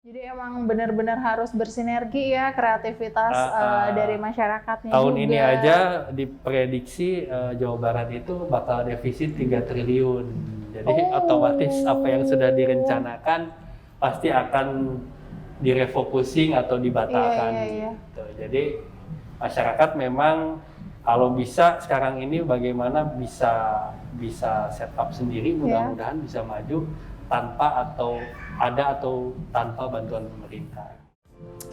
Jadi emang benar-benar harus bersinergi ya kreativitas dari masyarakatnya tahun juga. ini aja diprediksi Jawa Barat itu bakal defisit 3 triliun. Jadi otomatis apa yang sudah direncanakan pasti akan direfocusing atau dibatalkan. Iya. Gitu. Jadi masyarakat memang kalau bisa sekarang ini bagaimana bisa set up sendiri, mudah-mudahan bisa maju tanpa atau tanpa bantuan pemerintah.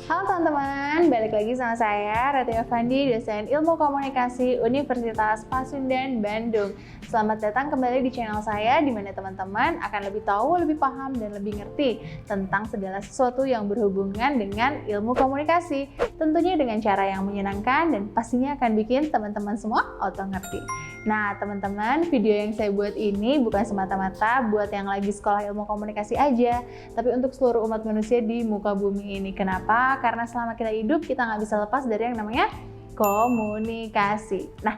Halo teman-teman, balik lagi sama saya Rati Effandi, dosen Ilmu Komunikasi Universitas Pasundan, Bandung. Selamat datang kembali di channel saya, di mana teman-teman akan lebih tahu, lebih paham, dan lebih ngerti tentang segala sesuatu yang berhubungan dengan ilmu komunikasi. Tentunya dengan cara yang menyenangkan dan pastinya akan bikin teman-teman semua auto ngerti. Nah teman-teman, video yang saya buat ini bukan semata-mata buat yang lagi sekolah ilmu komunikasi aja, tapi untuk seluruh umat manusia di muka bumi ini. Kenapa? Karena selama kita hidup, kita nggak bisa lepas dari yang namanya komunikasi. Nah,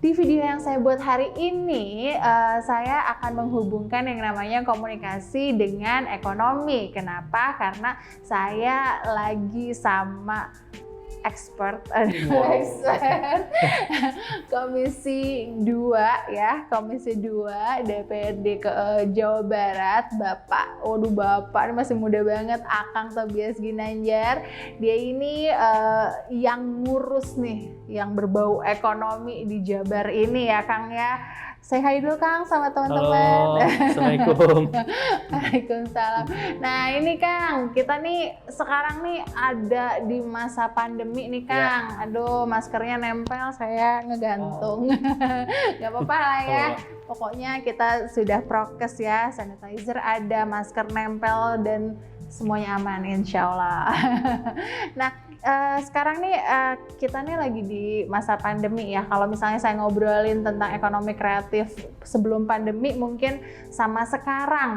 di video yang saya buat hari ini, saya akan menghubungkan yang namanya komunikasi dengan ekonomi. Kenapa? Karena saya lagi sama expert Komisi 2 ya, Komisi 2 DPRD Jawa Barat, Bapak ini masih muda banget, Akang Tobias Ginanjar. Dia ini yang ngurus nih, yang berbau ekonomi di Jabar ini ya Kang ya. Say hi dulu Kang sama teman-teman. Assalamualaikum. Waalaikumsalam. Nah ini Kang, kita nih sekarang nih ada di masa pandemi nih Kang. Aduh, maskernya nempel, saya ngegantung. Gak apa-apa lah ya. Pokoknya kita sudah prokes ya, sanitizer ada, masker nempel, dan semuanya aman insya Allah. Nah sekarang nih kita nih lagi di masa pandemi ya. Kalau misalnya saya ngobrolin tentang ekonomi kreatif sebelum pandemi mungkin sama sekarang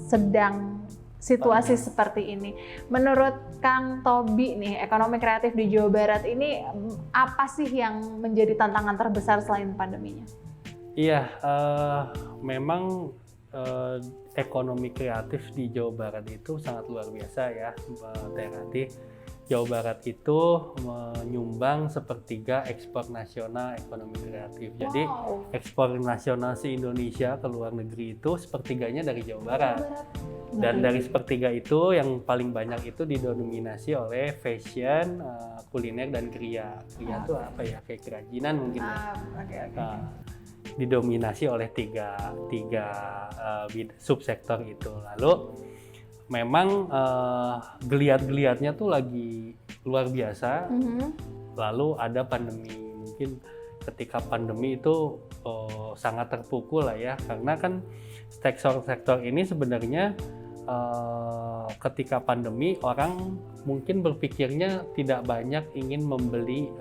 sedang situasi seperti ini. Menurut Kang Tobi nih, ekonomi kreatif di Jawa Barat ini apa sih yang menjadi tantangan terbesar selain pandeminya? Iya, memang ekonomi kreatif di Jawa Barat itu sangat luar biasa ya, Teh Rati. Jawa Barat itu menyumbang sepertiga ekspor nasional ekonomi kreatif. Jadi ekspor nasional se-Indonesia ke luar negeri itu sepertiganya dari Jawa Barat. Dan dari sepertiga itu yang paling banyak itu didominasi oleh fashion, kuliner, dan kriya. Kriya itu apa ya? Kayak kerajinan mungkin ya. Didominasi oleh tiga subsektor itu. Lalu memang geliat-geliatnya tuh lagi luar biasa. Lalu ada pandemi, mungkin ketika pandemi itu sangat terpukul lah ya, karena kan sektor ini sebenarnya ketika pandemi orang mungkin berpikirnya tidak banyak ingin membeli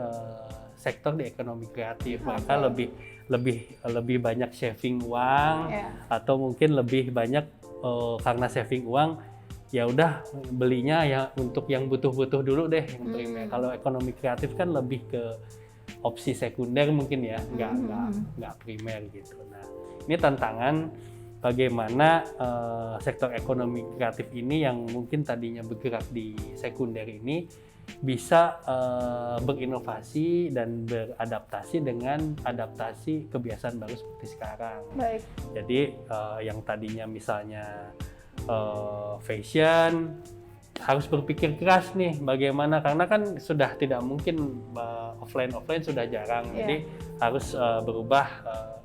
sektor di ekonomi kreatif. Maka lebih banyak saving uang, atau mungkin lebih banyak karena saving uang ya udah belinya ya untuk yang butuh-butuh dulu deh, yang primer. Kalau ekonomi kreatif kan lebih ke opsi sekunder mungkin ya, nggak primer gitu. Nah ini tantangan bagaimana sektor ekonomi kreatif ini yang mungkin tadinya bergerak di sekunder ini bisa berinovasi dan beradaptasi dengan adaptasi kebiasaan baru seperti sekarang. Baik. Jadi yang tadinya misalnya fashion harus berpikir keras nih bagaimana, karena kan sudah tidak mungkin offline sudah jarang. Jadi harus berubah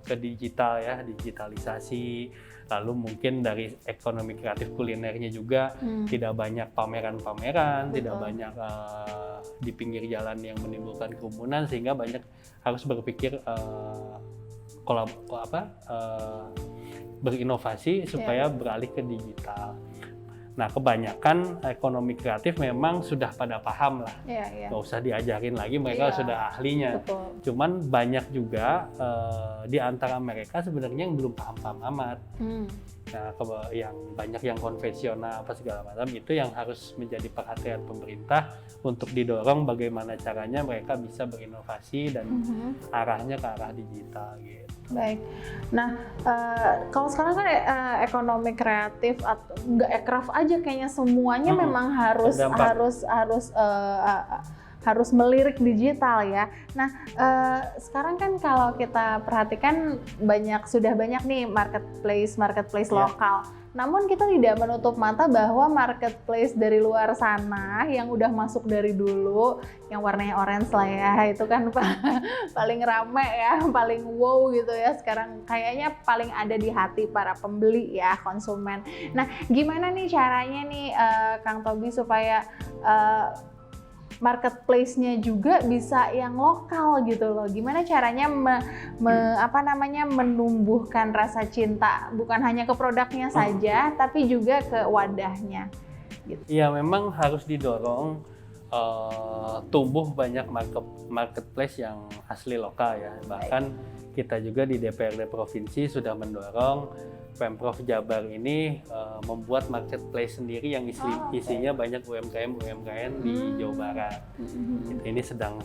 ke digital ya, digitalisasi. Lalu mungkin dari ekonomi kreatif kulinernya juga tidak banyak pameran-pameran, tidak banyak di pinggir jalan yang menimbulkan kerumunan, sehingga banyak harus berpikir berinovasi supaya beralih ke digital. Nah kebanyakan ekonomi kreatif memang sudah pada paham lah, nggak usah diajarin lagi, mereka sudah ahlinya. Betul. Cuman banyak juga di antara mereka sebenarnya yang belum paham-paham amat. Nah, yang banyak yang konvensional apa segala macam itu yang harus menjadi perhatian pemerintah untuk didorong bagaimana caranya mereka bisa berinovasi dan arahnya ke arah digital gitu. Baik. Nah, kalau sekarang kan ekonomi kreatif atau nggak aircraft aja kayaknya semuanya memang harus melirik digital ya. Nah, sekarang kan kalau kita perhatikan sudah banyak nih marketplace lokal. Namun kita tidak menutup mata bahwa marketplace dari luar sana yang udah masuk dari dulu, yang warnanya orange lah ya, itu kan paling rame ya, paling wow gitu ya. Sekarang kayaknya paling ada di hati para pembeli ya, konsumen. Nah, gimana nih caranya nih Kang Tobi supaya marketplace-nya juga bisa yang lokal gitu loh. Gimana caranya menumbuhkan rasa cinta bukan hanya ke produknya saja, tapi juga ke wadahnya. Gitu. Iya, memang harus didorong tumbuh banyak marketplace yang asli lokal ya. Bahkan kita juga di DPRD Provinsi sudah mendorong Pemprov Jabar ini membuat marketplace sendiri yang isinya banyak UMKM di Jawa Barat. Ini sedang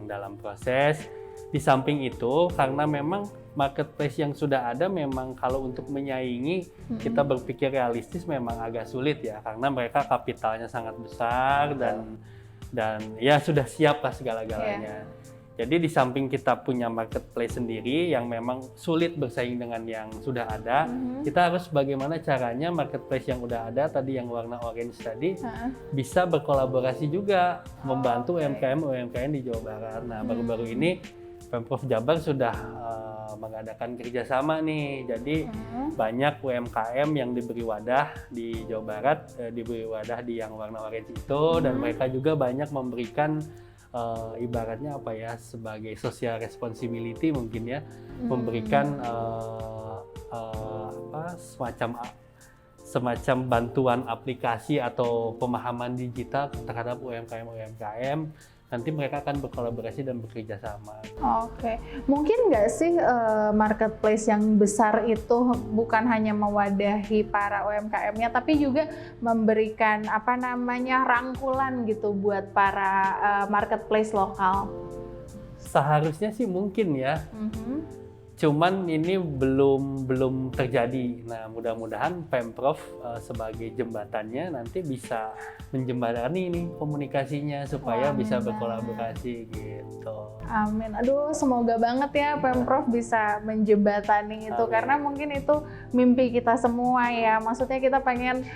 dalam proses. Di samping itu, karena memang marketplace yang sudah ada memang kalau untuk menyaingi kita berpikir realistis memang agak sulit ya, karena mereka kapitalnya sangat besar dan ya sudah siap lah segala-galanya. Jadi di samping kita punya marketplace sendiri yang memang sulit bersaing dengan yang sudah ada, kita harus bagaimana caranya marketplace yang udah ada tadi yang warna orange tadi bisa berkolaborasi juga membantu UMKM di Jawa Barat. Nah, baru-baru ini Pemprov Jabar sudah mengadakan kerjasama nih. Jadi banyak UMKM yang diberi wadah di Jawa Barat, diberi wadah di yang warna orange itu, dan mereka juga banyak memberikan ibaratnya apa ya, sebagai social responsibility mungkin ya, memberikan semacam bantuan aplikasi atau pemahaman digital terhadap UMKM. Nanti mereka akan berkolaborasi dan bekerja sama. Oke, mungkin nggak sih marketplace yang besar itu bukan hanya mewadahi para UMKM-nya, tapi juga memberikan rangkulan gitu buat para marketplace lokal? Seharusnya sih mungkin ya. Cuman ini belum terjadi. Nah, mudah-mudahan Pemprov sebagai jembatannya nanti bisa menjembatani nih komunikasinya supaya bisa berkolaborasi gitu. Amin. Aduh, semoga banget ya Pemprov bisa menjembatani itu. Karena mungkin itu mimpi kita semua ya. Maksudnya kita pengen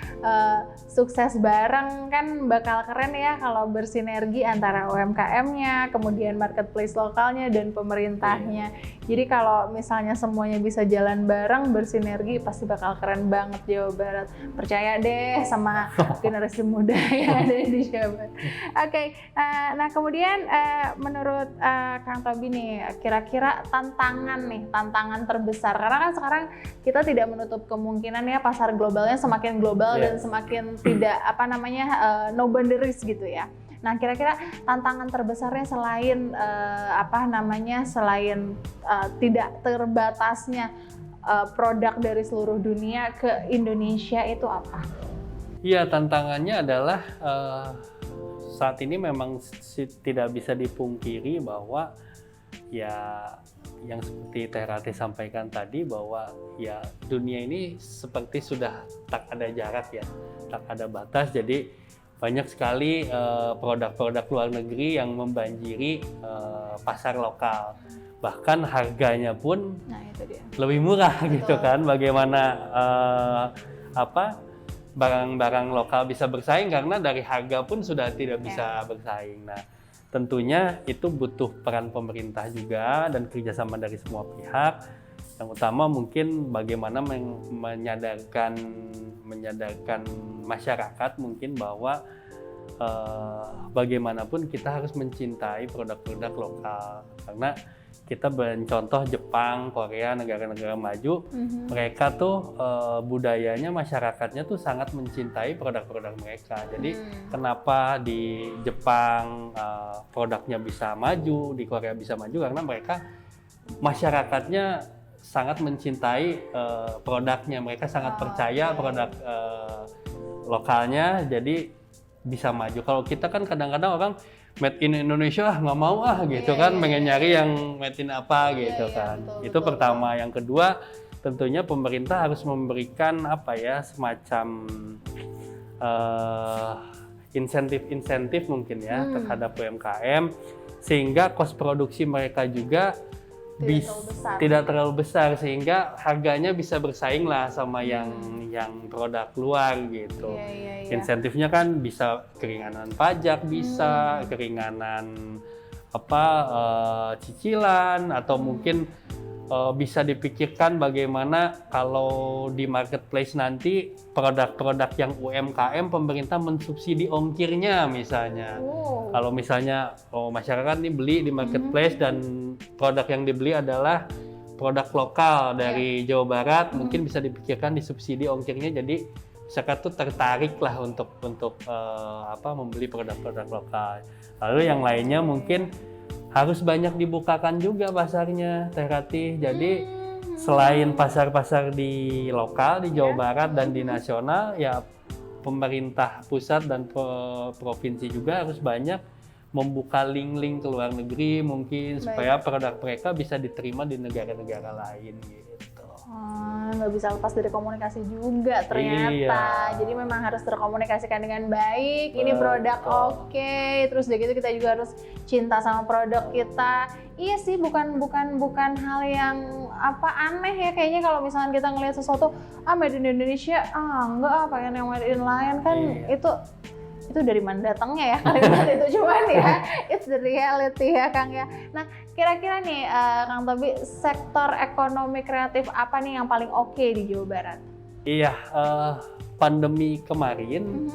sukses bareng, kan bakal keren ya kalau bersinergi antara UMKM-nya, kemudian marketplace lokalnya dan pemerintahnya. Jadi kalau misalnya semuanya bisa jalan bareng, bersinergi, pasti bakal keren banget Jawa Barat. Percaya deh sama generasi muda yang ada di Jawa Barat. Oke, nah kemudian menurut Kang Tobi nih, kira-kira tantangan terbesar, karena kan sekarang kita tidak menutup kemungkinan ya pasar globalnya semakin global dan semakin tidak no boundaries gitu ya. Nah, kira-kira tantangan terbesarnya selain tidak terbatasnya produk dari seluruh dunia ke Indonesia itu apa? Iya, tantangannya adalah saat ini memang tidak bisa dipungkiri bahwa ya yang seperti Teh Ratih sampaikan tadi, bahwa ya dunia ini seperti sudah tak ada jarak ya, tak ada batas. Jadi banyak sekali produk-produk luar negeri yang membanjiri pasar lokal. Bahkan harganya pun lebih murah. Betul. Gitu kan. Bagaimana barang-barang lokal bisa bersaing, karena dari harga pun sudah tidak bisa bersaing. Nah, tentunya itu butuh peran pemerintah juga dan kerjasama dari semua pihak. Yang utama mungkin bagaimana menyadarkan masyarakat mungkin bahwa bagaimanapun kita harus mencintai produk-produk lokal, karena kita mencontoh Jepang, Korea, negara-negara maju, mereka tuh budayanya, masyarakatnya tuh sangat mencintai produk-produk mereka. Jadi kenapa di Jepang produknya bisa maju, di Korea bisa maju, karena mereka masyarakatnya sangat mencintai produknya, mereka sangat percaya produk lokalnya, jadi bisa maju. Kalau kita kan kadang-kadang orang made in Indonesia nggak mau gitu kan, pengen nyari yang made in apa gitu kan. Betul, Itu betul, pertama. Yang kedua, tentunya pemerintah harus memberikan semacam insentif mungkin ya terhadap UMKM, sehingga kos produksi mereka juga tidak terlalu besar, sehingga harganya bisa bersaing lah sama yang produk luar gitu. Insentifnya kan bisa keringanan pajak, bisa keringanan cicilan, atau mungkin bisa dipikirkan bagaimana kalau di marketplace nanti produk-produk yang UMKM pemerintah mensubsidi ongkirnya misalnya. Kalau misalnya masyarakat nih beli di marketplace dan produk yang dibeli adalah produk lokal dari Jawa Barat, mungkin bisa dipikirkan disubsidi ongkirnya, jadi masyarakat tuh tertarik lah untuk membeli produk-produk lokal. Lalu yang lainnya mungkin harus banyak dibukakan juga pasarnya, Teh Ratih. Jadi selain pasar-pasar di lokal, di Jawa Barat dan di nasional, ya pemerintah pusat dan provinsi juga harus banyak membuka link-link ke luar negeri mungkin, supaya produk mereka bisa diterima di negara-negara lain gitu. Nggak bisa lepas dari komunikasi juga ternyata. Jadi memang harus terkomunikasikan dengan baik. Ini produk oke. Terus udah gitu kita juga harus cinta sama produk kita. Iya sih, bukan hal yang aneh ya kayaknya kalau misalnya kita ngelihat sesuatu made in Indonesia, enggak pengen yang made in lain kan. Itu dari mana datangnya ya kalimat itu, cuman ya it's the reality ya Kang ya. Nah kira-kira nih Kang Tobi, sektor ekonomi kreatif apa nih yang paling oke di Jawa Barat? Iya, pandemi kemarin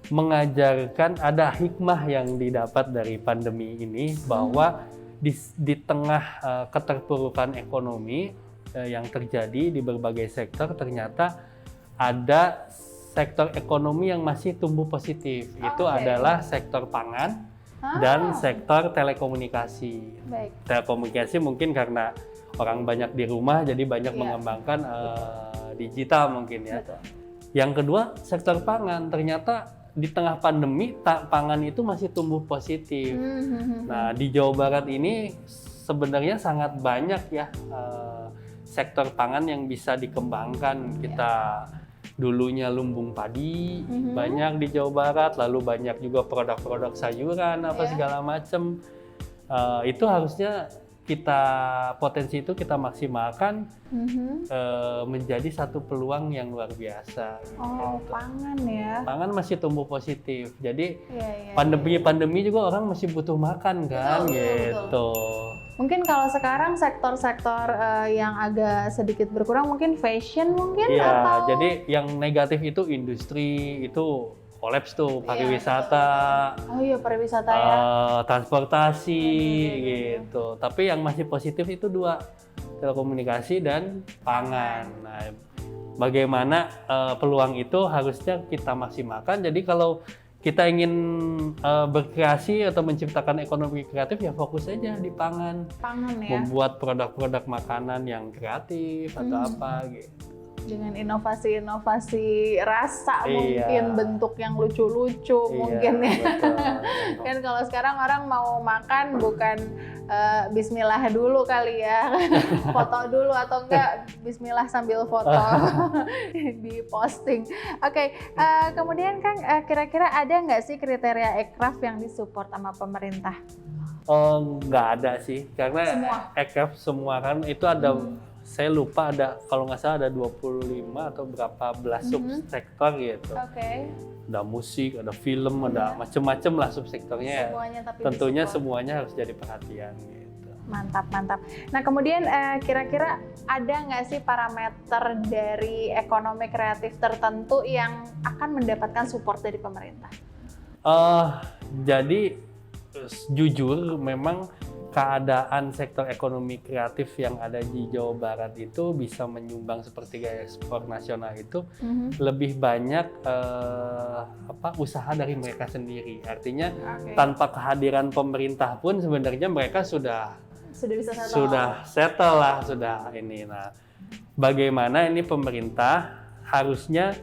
mengajarkan, ada hikmah yang didapat dari pandemi ini, bahwa di tengah keterpurukan ekonomi yang terjadi di berbagai sektor, ternyata ada sektor ekonomi yang masih tumbuh positif. Itu adalah sektor pangan dan sektor telekomunikasi. Telekomunikasi mungkin karena orang banyak di rumah, jadi banyak mengembangkan digital mungkin ya. Yang kedua, sektor pangan. Ternyata di tengah pandemi, pangan itu masih tumbuh positif. Nah, di Jawa Barat ini sebenarnya sangat banyak ya sektor pangan yang bisa dikembangkan. Kita dulunya lumbung padi banyak di Jawa Barat, lalu banyak juga produk-produk sayuran segala macam. Itu harusnya potensi itu kita maksimalkan menjadi satu peluang yang luar biasa. Pangan ya. Pangan masih tumbuh positif. Jadi pandemi juga orang masih butuh makan kan, gitu. Mungkin kalau sekarang sektor-sektor yang agak sedikit berkurang, mungkin fashion mungkin atau? Jadi yang negatif itu industri, itu kolaps tuh, pariwisata. Pariwisata ya. Transportasi gitu. Tapi yang masih positif itu dua, telekomunikasi dan pangan. Nah, bagaimana peluang itu harusnya kita maksimalkan. Jadi kalau kita ingin berkreasi atau menciptakan ekonomi kreatif, ya fokus aja di pangan ya. Membuat produk-produk makanan yang kreatif atau apa gitu. Dengan inovasi-inovasi rasa, mungkin bentuk yang lucu-lucu mungkin ya. Kan kalau sekarang orang mau makan bukan bismillah dulu kali ya, foto dulu, atau enggak bismillah sambil foto di posting. Kemudian Kang, kira-kira ada nggak sih kriteria ekraf yang disupport sama pemerintah? Nggak ada sih, karena ekraf semua kan itu ada, saya lupa ada, kalau nggak salah ada 25 atau berapa belas subsektor gitu. Ada musik, ada film, ada macam-macam lah subsektornya. Tentunya semuanya harus jadi perhatian gitu. Mantap. Nah kemudian kira-kira ada nggak sih parameter dari ekonomi kreatif tertentu yang akan mendapatkan support dari pemerintah? Jadi jujur memang keadaan sektor ekonomi kreatif yang ada di Jawa Barat itu bisa menyumbang sepertiga ekspor nasional itu lebih banyak usaha dari mereka sendiri. Artinya tanpa kehadiran pemerintah pun sebenarnya mereka sudah sudah bisa settle. Sudah settle lah, sudah ini. Nah, bagaimana ini pemerintah harusnya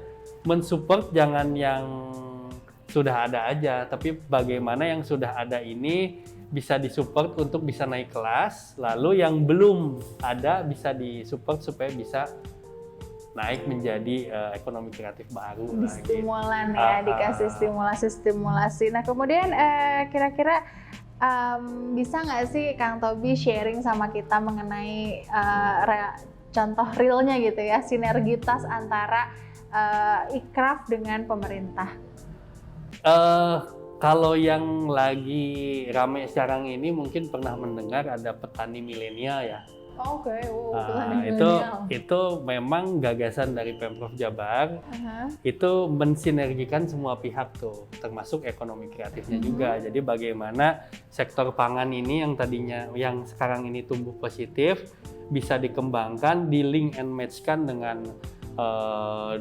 mensupport, jangan yang sudah ada aja, tapi bagaimana yang sudah ada ini bisa disupport untuk bisa naik kelas, lalu yang belum ada bisa disupport supaya bisa naik menjadi ekonomi kreatif baru. Stimulan ya, dikasih stimulasi. Nah kemudian kira-kira bisa nggak sih Kang Tobi sharing sama kita mengenai contoh realnya gitu ya, sinergitas antara Ikraf dengan pemerintah? Kalau yang lagi ramai sekarang ini mungkin pernah mendengar ada petani milenial ya. Oke, itu memang gagasan dari Pemprov Jabar. Itu mensinergikan semua pihak tuh, termasuk ekonomi kreatifnya juga. Jadi bagaimana sektor pangan ini yang tadinya, yang sekarang ini tumbuh positif, bisa dikembangkan, di link and match-kan dengan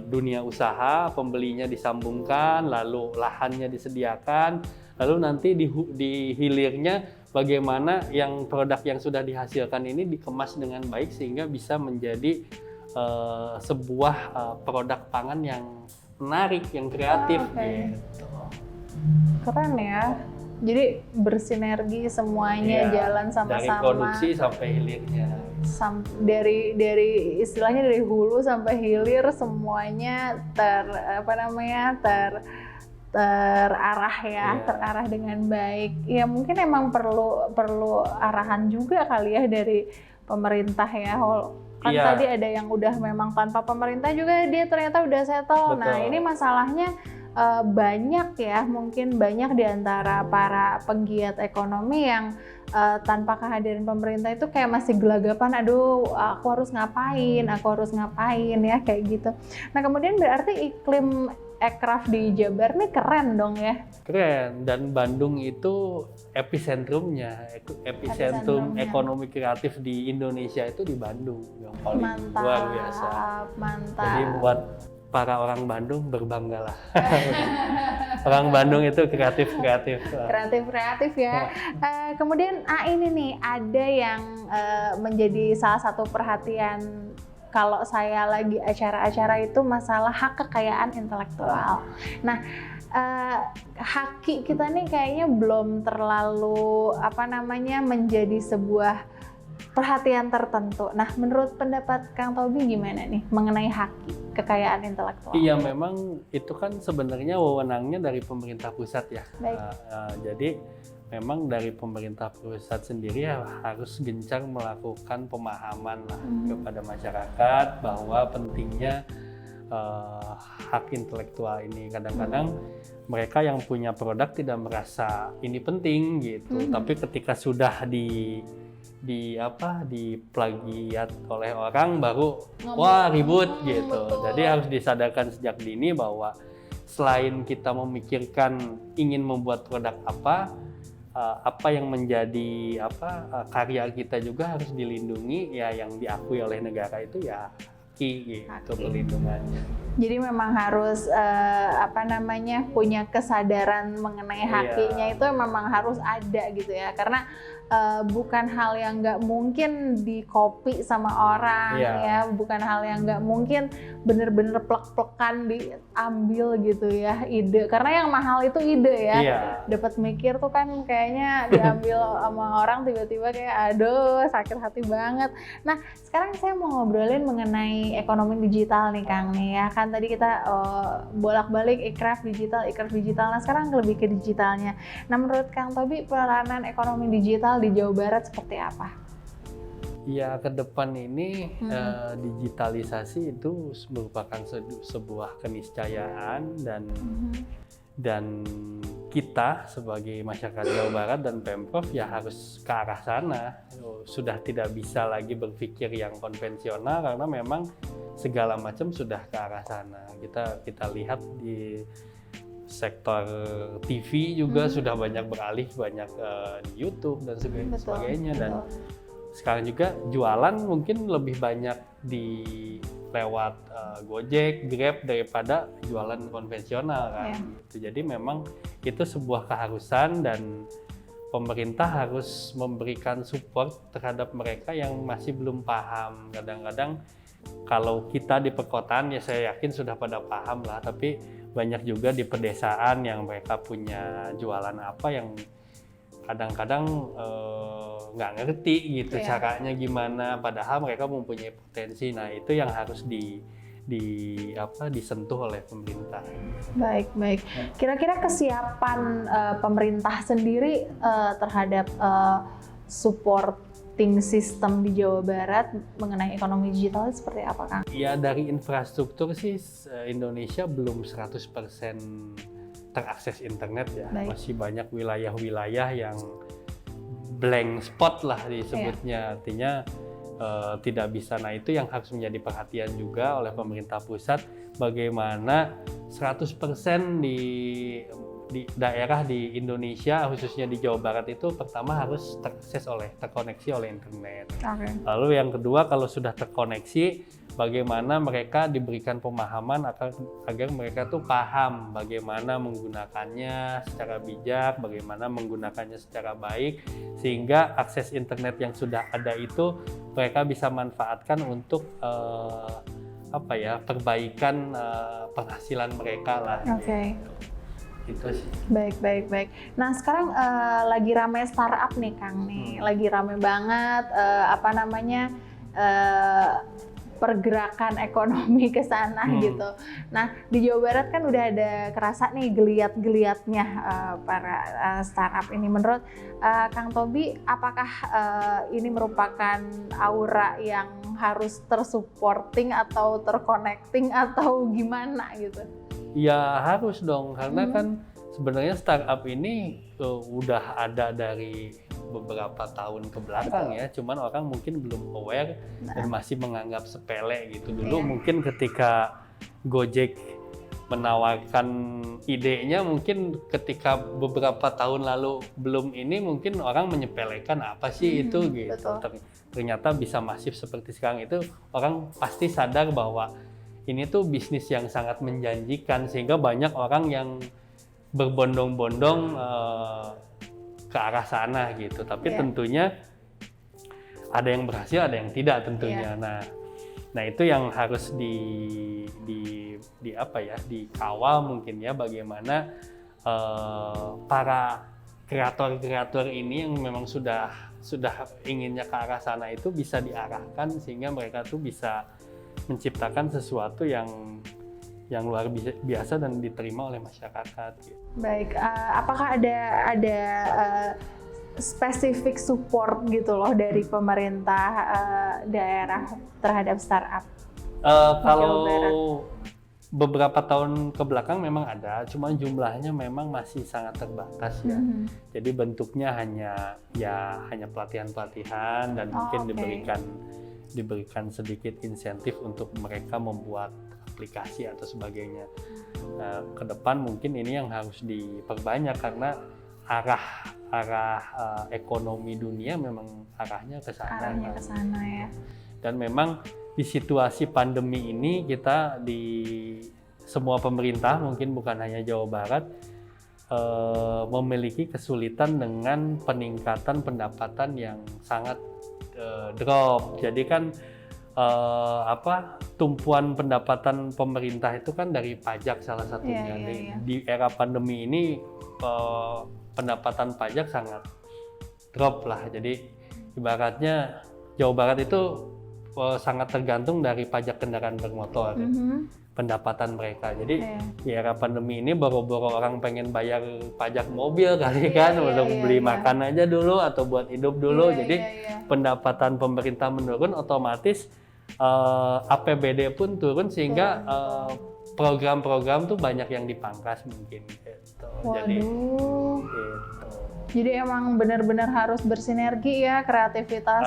dunia usaha, pembelinya disambungkan, lalu lahannya disediakan, lalu nanti di hilirnya bagaimana yang produk yang sudah dihasilkan ini dikemas dengan baik sehingga bisa menjadi sebuah produk pangan yang menarik, yang kreatif. Gitu. Keren ya. Jadi bersinergi semuanya, jalan sama-sama. Dari produksi sampai hilirnya. Dari istilahnya dari hulu sampai hilir semuanya terarah ya, terarah dengan baik. Ya mungkin emang perlu arahan juga kali ya dari pemerintah ya. Kan tadi ada yang udah memang tanpa pemerintah juga dia ternyata udah settle. Betul. Nah ini masalahnya banyak ya, mungkin banyak di antara para penggiat ekonomi yang tanpa kehadiran pemerintah itu kayak masih gelagapan, aduh aku harus ngapain ya kayak gitu. Nah kemudian berarti iklim ekraf di Jabar nih keren dong ya? Keren, dan Bandung itu epicentrum ekonomi kreatif di Indonesia itu di Bandung, yang paling luar biasa. Mantap. Jadi buat para orang Bandung berbanggalah. Orang Bandung itu kreatif ya. Kemudian ini nih ada yang menjadi salah satu perhatian kalau saya lagi acara-acara itu masalah hak kekayaan intelektual. Nah, haki kita nih kayaknya belum terlalu menjadi sebuah perhatian tertentu. Nah, menurut pendapat Kang Tobi gimana nih mengenai haki kekayaan intelektual? Iya, memang itu kan sebenarnya wewenangnya dari pemerintah pusat ya. Jadi memang dari pemerintah pusat sendiri harus gencar melakukan pemahaman kepada masyarakat bahwa pentingnya hak intelektual ini. Kadang-kadang mereka yang punya produk tidak merasa ini penting gitu, tapi ketika sudah diplagiat oleh orang baru wah ribut gitu. Betul. Jadi harus disadarkan sejak dini bahwa selain kita memikirkan ingin membuat produk apa yang menjadi karya kita juga harus dilindungi ya, yang diakui oleh negara itu ya haki gitu perlindungannya. Jadi memang harus punya kesadaran mengenai hakinya itu memang harus ada gitu ya, karena bukan hal yang nggak mungkin di-copy sama orang ya, bukan hal yang nggak mungkin bener-bener plek-plekan diambil gitu ya ide, karena yang mahal itu ide ya. Dapat mikir tuh kan kayaknya diambil sama orang tiba-tiba kayak aduh sakit hati banget. Nah sekarang saya mau ngobrolin mengenai ekonomi digital nih Kang nih ya, kan tadi kita bolak-balik ikraf digital. Nah sekarang lebih ke digitalnya. Nah menurut Kang Tobi peranan ekonomi digital di Jawa Barat seperti apa? Ya, ke depan ini digitalisasi itu merupakan sebuah keniscayaan dan kita sebagai masyarakat Jawa Barat dan Pemprov ya harus ke arah sana. Sudah tidak bisa lagi berpikir yang konvensional karena memang segala macam sudah ke arah sana. Kita lihat di sektor TV juga sudah banyak beralih, banyak di YouTube dan sebagainya. Dan sekarang juga jualan mungkin lebih banyak lewat Gojek, Grab daripada jualan konvensional kan. Gitu. Jadi memang itu sebuah keharusan dan pemerintah harus memberikan support terhadap mereka yang masih belum paham. Kadang-kadang kalau kita di perkotaan ya saya yakin sudah pada paham lah, tapi banyak juga di pedesaan yang mereka punya jualan apa yang kadang-kadang nggak ngerti gitu caranya gimana, padahal mereka mempunyai potensi. Nah itu yang harus disentuh oleh pemerintah. Baik. Kira-kira kesiapan pemerintah sendiri terhadap supporting system di Jawa Barat mengenai ekonomi digital seperti apa, Kang? Ya dari infrastruktur sih Indonesia belum 100% terakses internet ya. Baik. Masih banyak wilayah-wilayah yang blank spot lah disebutnya. Artinya tidak bisa. Nah itu yang harus menjadi perhatian juga oleh pemerintah pusat, bagaimana 100% di daerah di Indonesia, khususnya di Jawa Barat itu pertama harus terkoneksi oleh internet. Okay. Lalu yang kedua, kalau sudah terkoneksi, bagaimana mereka diberikan pemahaman agar mereka tuh paham bagaimana menggunakannya secara bijak, bagaimana menggunakannya secara baik, sehingga akses internet yang sudah ada itu mereka bisa manfaatkan untuk perbaikan penghasilan mereka lah. Oke. Okay. Itu sih. Baik. Nah sekarang lagi ramai startup nih, Kang nih, lagi ramai banget pergerakan ekonomi ke sana gitu. Nah di Jawa Barat kan udah ada kerasa nih geliat-geliatnya para startup ini. Menurut Kang Tobi, apakah ini merupakan aura yang harus tersupporting atau terconnecting atau gimana gitu? Ya harus dong, karena kan sebenarnya startup ini udah ada dari beberapa tahun ke belakang ya, cuman orang mungkin belum aware dan masih menganggap sepele gitu. Dulu mungkin ketika Gojek menawarkan idenya, mungkin ketika beberapa tahun lalu belum ini, mungkin orang menyepelekan apa sih itu gitu. Ternyata bisa masif seperti sekarang itu, orang pasti sadar bahwa ini tuh bisnis yang sangat menjanjikan, sehingga banyak orang yang berbondong-bondong ke arah sana gitu. Tapi tentunya ada yang berhasil, ada yang tidak tentunya. Nah itu yang harus dikawal mungkin ya, bagaimana para kreator-kreator ini yang memang sudah inginnya ke arah sana itu bisa diarahkan sehingga mereka tuh bisa menciptakan sesuatu yang luar biasa dan diterima oleh masyarakat. Gitu. Baik, apakah ada spesifik support gitu loh dari pemerintah daerah terhadap startup? Kalau beberapa tahun ke belakang memang ada, cuma jumlahnya memang masih sangat terbatas ya. Jadi bentuknya hanya pelatihan-pelatihan dan mungkin diberikan sedikit insentif untuk mereka membuat aplikasi atau sebagainya. Nah, ke depan mungkin ini yang harus diperbanyak karena arah ekonomi dunia memang arahnya ke sana. Arahnya ke sana ya. Dan memang di situasi pandemi ini kita di semua pemerintah, mungkin bukan hanya Jawa Barat, memiliki kesulitan dengan peningkatan pendapatan yang sangat drop. Jadi kan tumpuan pendapatan pemerintah itu kan dari pajak salah satunya. Di era pandemi ini pendapatan pajak sangat drop lah. Jadi ibaratnya Jawa Barat itu sangat tergantung dari pajak kendaraan bermotor. Pendapatan mereka. Jadi di era pandemi ini boro-boro orang pengen bayar pajak mobil kali untuk beli makan aja dulu atau buat hidup dulu. Jadi pendapatan pemerintah menurun, otomatis APBD pun turun sehingga program-program tuh banyak yang dipangkas mungkin gitu. Jadi emang benar-benar harus bersinergi ya kreativitas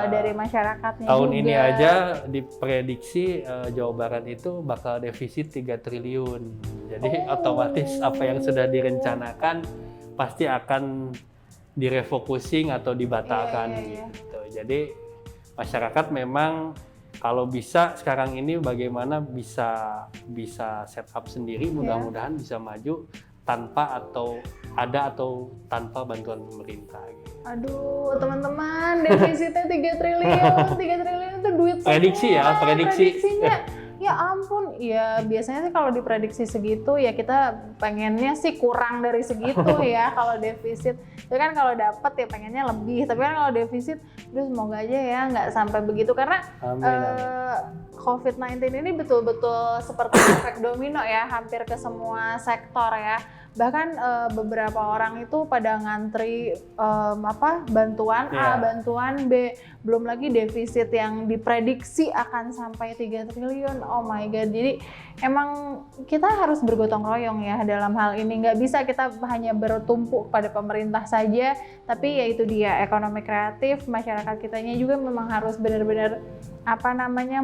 dari masyarakatnya tahun juga. Ini aja diprediksi Jawa Barat itu bakal defisit 3 triliun. Jadi otomatis apa yang sudah direncanakan pasti akan direfocusing atau dibatalkan gitu. Jadi masyarakat memang kalau bisa sekarang ini bagaimana bisa set up sendiri, mudah-mudahan bisa maju tanpa atau ada atau tanpa bantuan pemerintah gitu. Aduh, teman-teman, defisitnya 3 triliun. 3 triliun itu duit semua. Prediksi ya, Prediksinya. Ya ampun, ya biasanya sih kalau diprediksi segitu ya kita pengennya sih kurang dari segitu ya kalau defisit. Tapi kan kalau dapat ya pengennya lebih. Tapi kan kalau defisit, semoga aja ya nggak sampai begitu karena COVID-19 ini betul-betul seperti efek domino ya, hampir ke semua sektor ya. Bahkan beberapa orang itu pada ngantri bantuan A, bantuan B, belum lagi defisit yang diprediksi akan sampai 3 triliun. Oh my god. Jadi emang kita harus bergotong royong ya dalam hal ini. Nggak bisa kita hanya bertumpu pada pemerintah saja, tapi ya itu dia, ekonomi kreatif, masyarakat kitanya juga memang harus benar-benar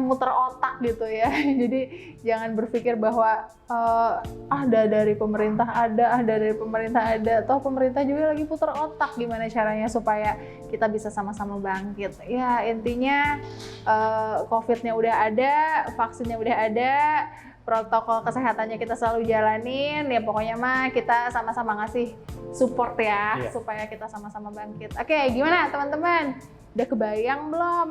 muter otak gitu ya. Jadi jangan berpikir bahwa dari pemerintah ada, toh pemerintah juga lagi putar otak gimana caranya supaya kita bisa sama-sama bangkit. Ya intinya COVID-nya udah ada, vaksinnya udah ada, protokol kesehatannya kita selalu jalanin, ya pokoknya mah kita sama-sama ngasih support ya, supaya kita sama-sama bangkit. Oke, gimana teman-teman? Udah kebayang belum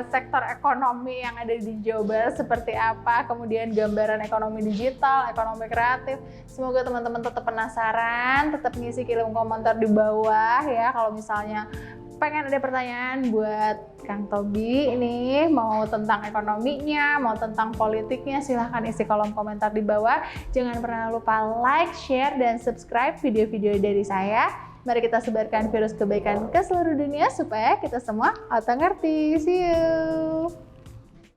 sektor ekonomi yang ada di Jawa Barat seperti apa, kemudian gambaran ekonomi digital, ekonomi kreatif. Semoga teman-teman tetap penasaran, tetap ngisi kolom komentar di bawah ya. Kalau misalnya pengen ada pertanyaan buat Kang Tobi ini, mau tentang ekonominya, mau tentang politiknya, silahkan isi kolom komentar di bawah. Jangan pernah lupa like, share, dan subscribe video-video dari saya. Mari kita sebarkan virus kebaikan ke seluruh dunia supaya kita semua auto ngerti. See you!